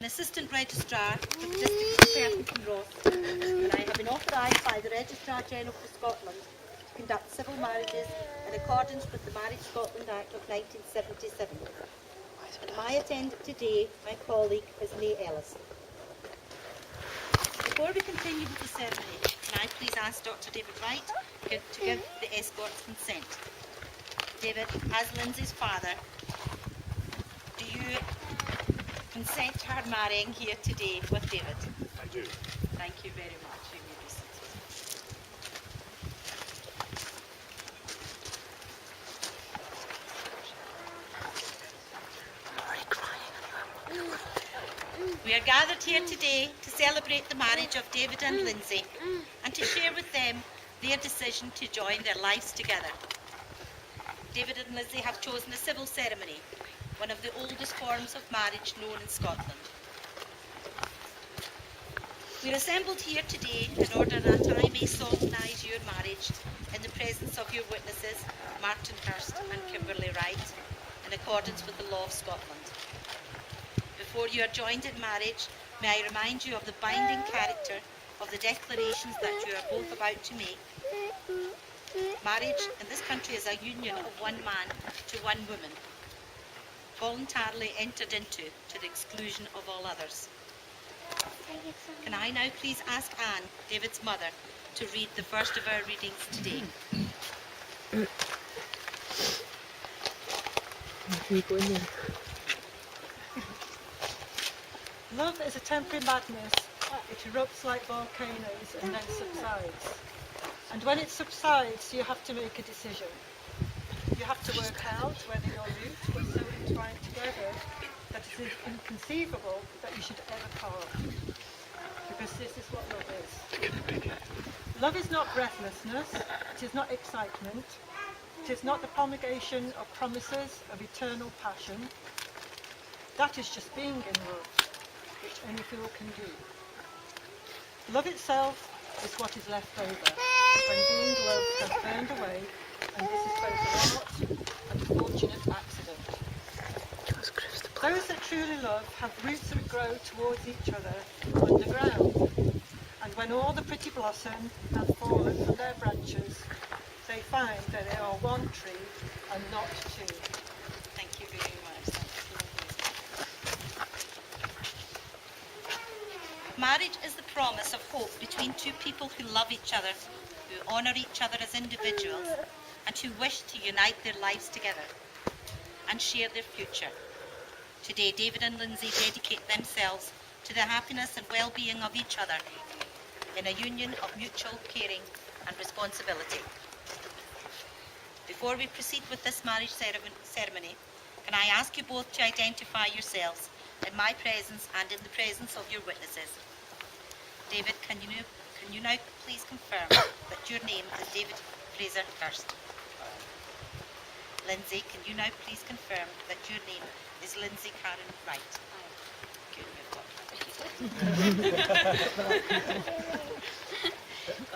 An Assistant Registrar for the District of Perth and Ross, and I have been authorised by the Registrar General for Scotland to conduct civil marriages in accordance with the Marriage Scotland Act of 1977. And my attendant today, my colleague, is May Ellis. Before we continue with the ceremony, can I please ask Dr. David Wright to give the escort's consent? David, as Lindsay's father, do you consent to her marrying here today with David? I do. Thank you very much. You may be seated. We are gathered here today to celebrate the marriage of David and Lindsay and to share with them their decision to join their lives together. David and Lindsay have chosen a civil ceremony, one of the oldest forms of marriage known in Scotland. We are assembled here today in order that I may solemnise your marriage in the presence of your witnesses, Martin Hurst and Kimberly Wright, in accordance with the law of Scotland. Before you are joined in marriage, may I remind you of the binding character of the declarations that you are both about to make. Marriage in this country is a union of one man to one woman, voluntarily entered into to the exclusion of all others. Can I now please ask Anne, David's mother, to read the first of our readings today? Love is a temporary madness. It erupts like volcanoes and then subsides. And when it subsides, you have to make a decision. You have to work out whether your roots were so entwined together that it is inconceivable that you should ever part. Because this is what love is. Love is not breathlessness, it is not excitement, it is not the promulgation of promises of eternal passion. That is just being in love, which any fool can do. Love itself is what is left over, when being loved has burned away, and this is both an art and a fortunate accident. Those that truly love have roots that grow towards each other underground, and when all the pretty blossom have fallen from their branches, they find that they are one tree and not two. Thank you very much. Marriage is the promise of hope between two people who love each other, who honour each other as individuals, and who wish to unite their lives together and share their future. Today, David and Lindsay dedicate themselves to the happiness and well-being of each other in a union of mutual caring and responsibility. Before we proceed with this marriage ceremony, can I ask you both to identify yourselves in my presence and in the presence of your witnesses? David, can you now please confirm that your name is David Fraser Hurst? Lindsay, can you now please confirm that your name is Lindsay Karen Wright? Good, we've got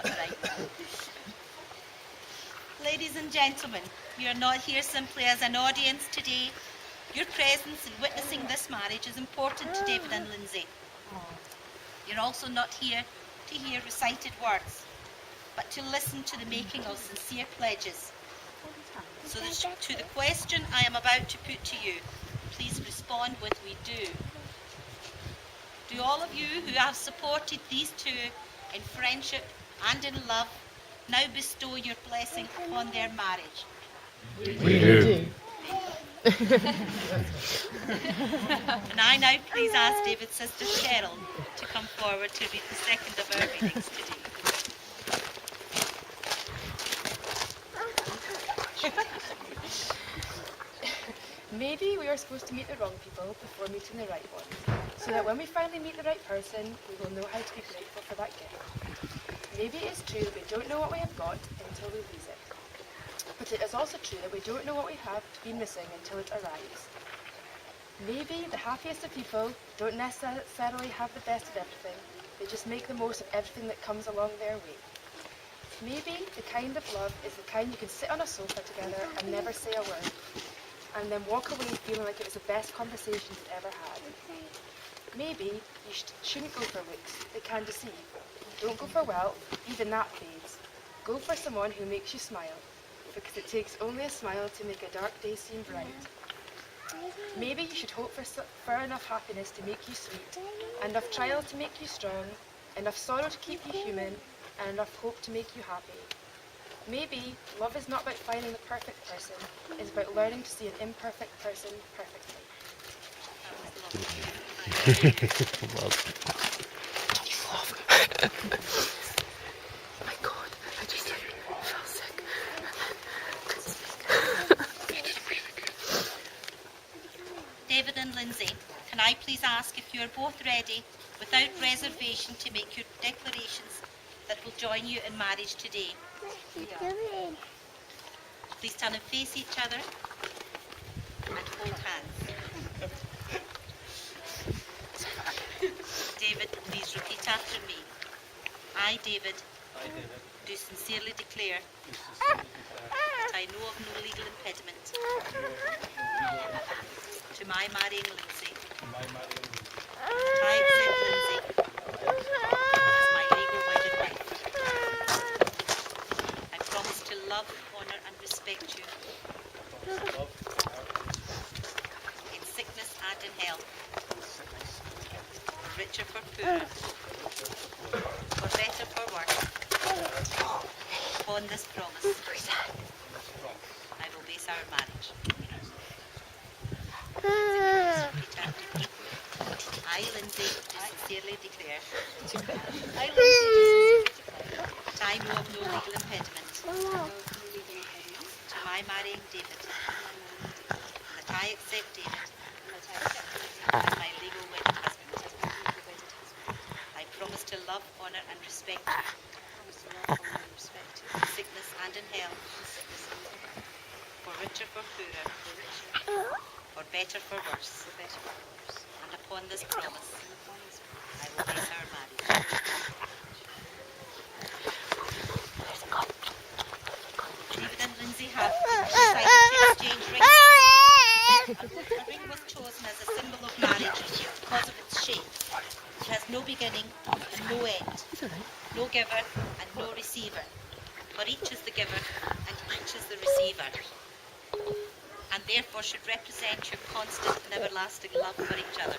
it right. Ladies and gentlemen, you are not here simply as an audience today. Your presence in witnessing this marriage is important to David and Lindsay. You're also not here to hear recited words, but to listen to the making of sincere pledges. So to the question I am about to put to you, please respond with "we do." Do all of you who have supported these two in friendship and in love now bestow your blessing upon their marriage? We do. And I now please ask David's sister Cheryl to come forward to read the second of our readings today. Maybe we are supposed to meet the wrong people before meeting the right ones, so that when we finally meet the right person, we will know how to be grateful for that gift. Maybe it is true that we don't know what we have got until we lose it. But it is also true that we don't know what we have been missing until it arrives. Maybe the happiest of people don't necessarily have the best of everything, they just make the most of everything that comes along their way. Maybe the kind of love is the kind you can sit on a sofa together and never say a word, and then walk away feeling like it was the best conversation you've ever had. Maybe you shouldn't go for looks, they can deceive. Don't go for wealth, even that fades. Go for someone who makes you smile, because it takes only a smile to make a dark day seem bright. Maybe you should hope for enough happiness to make you sweet, enough trial to make you strong, enough sorrow to keep you human, and enough hope to make you happy. Maybe love is not about finding the perfect person, it's about learning to see an imperfect person perfectly. My God, I just felt sick. David and Lindsay, can I please ask if you are both ready, without reservation, to make your declarations that will join you in marriage today? Please turn and face each other and hold hands. David, please repeat after me. I, David, do sincerely declare that I know of no legal impediment to my marrying Lindsay. I accept Lindsay as my legal wedded wife. I promise to love, honour and respect you in sickness and in health, for richer, for poorer, for better, for worse. Upon this promise, I will base our marriage. Repeat after me. I, Lindsay, do sincerely declare that I know of no legal impediment to my marrying David, and that I accept David as my legal wedded husband. I promise to love, honour and respect you in sickness and in health, for richer, for poorer, for better, for worse. And upon this promise, I will base our marriage. David and Lindsay have decided to exchange rings. A ring was chosen as a symbol of marriage because of its shape. It has no beginning and no end, no giver and no receiver. For each is the giver and each is the receiver, and therefore should represent your constant and everlasting love for each other.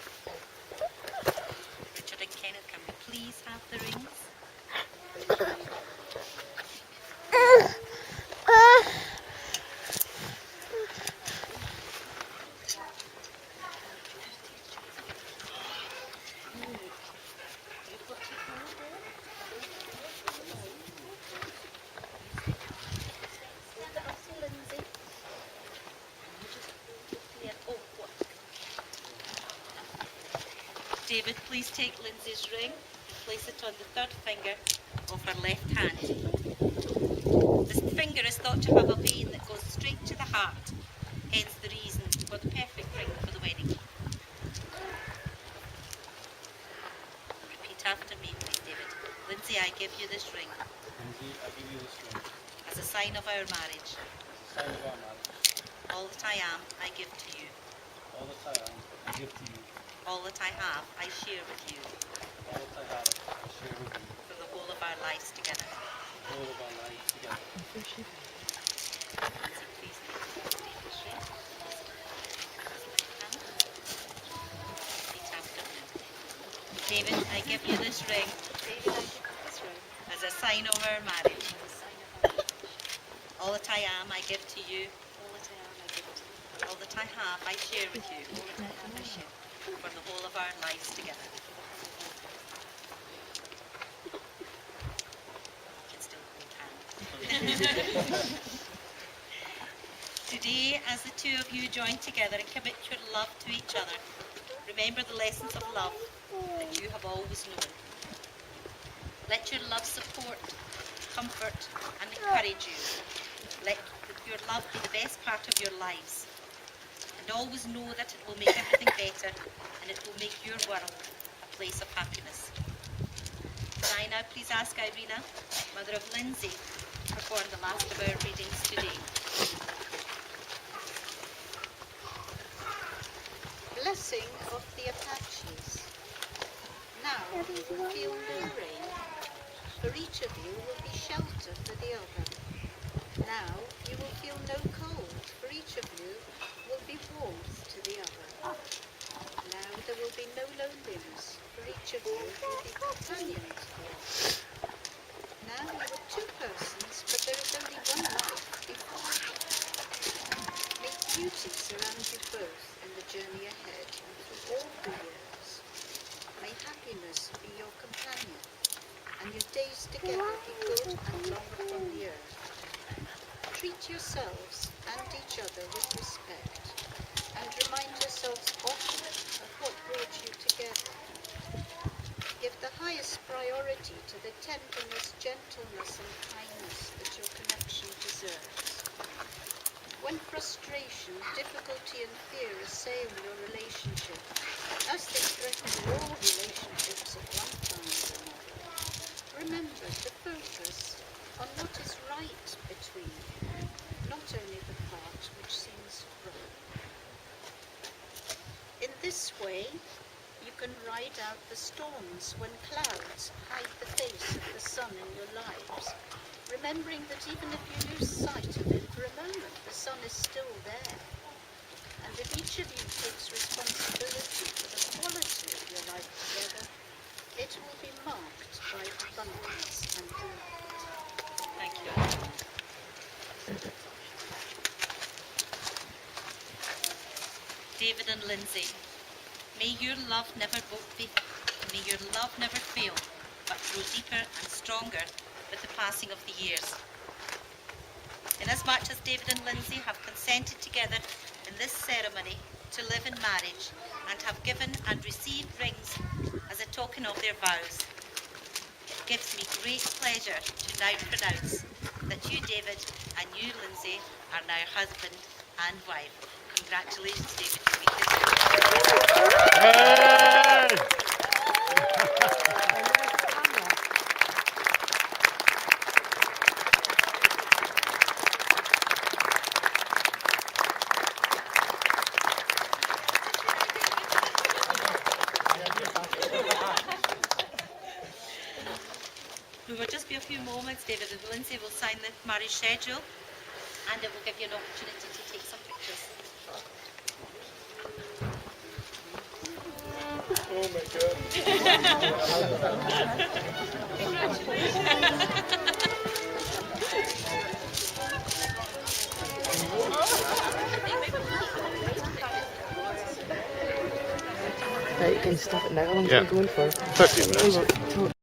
Richard and Kenneth, can we please have the rings? David, please take Lindsay's ring and place it on the third finger of her left hand. This finger is thought to have a vein that goes straight to the heart, hence the reason for the perfect ring for the wedding. Repeat after me, please, David. Lindsay, I give you this ring as a sign of our marriage. All that I am, I give to you. All that I have, I share with you. For the whole of our lives together. Lindsay, please take David's ring. Repeat after me. David, I give you this ring as a sign of our marriage. All that I am, I give to you. All that I have, I share with you. For the whole of our lives together. You can still hold hands. Today, as the two of you join together and commit your love to each other, remember the lessons of love that you have always known. Let your love support, comfort and encourage you. Let your love be the best part of your lives. And always know that it will make everything better and it will make your world a place of happiness. Can I now please ask Irina, mother of Lindsay, to perform the last of our readings today? Blessing of the Apaches. you will feel no rain. For each of you will be shelter for the other. Now you will feel no cold. For each of you will be warmth to the other. Now there will be no loneliness. For each of you will be companions to the other. Now you are two persons, but there is only one life before you. May beauty surround you both in the journey ahead and through all the years. May happiness be your companion, and your days together be good and long upon the earth. Treat yourselves and each other with respect, and remind yourselves often of what brought you together. Give the highest priority to the tenderness, gentleness and kindness that your connection deserves. When frustration, difficulty and fear assail your relationship, as they threaten all relationships at one time or another, remember to focus on what is right between you, not only the part which seems wrong. In this way, you can ride out the storms when clouds hide the face of the sun in your lives, remembering that even if you lose sight of it for a moment, the sun is still there. And if each of you takes responsibility for the quality of your life together, it will be marked by abundance and delight. Thank you. David and Lindsay, may your love never fail, but grow deeper and stronger with the passing of the years. Inasmuch as David and Lindsay have consented together in this ceremony to live in marriage and have given and received rings as a token of their vows, it gives me great pleasure to now pronounce that you, David, and you, Lindsay, are now husband and wife. Congratulations, David. We will just be a few moments. David and Lindsay will sign the marriage schedule, and it will give you an opportunity to take some pictures. Oh my God. Right, you can stop it now. How long are Yeah. you going for? 30 minutes.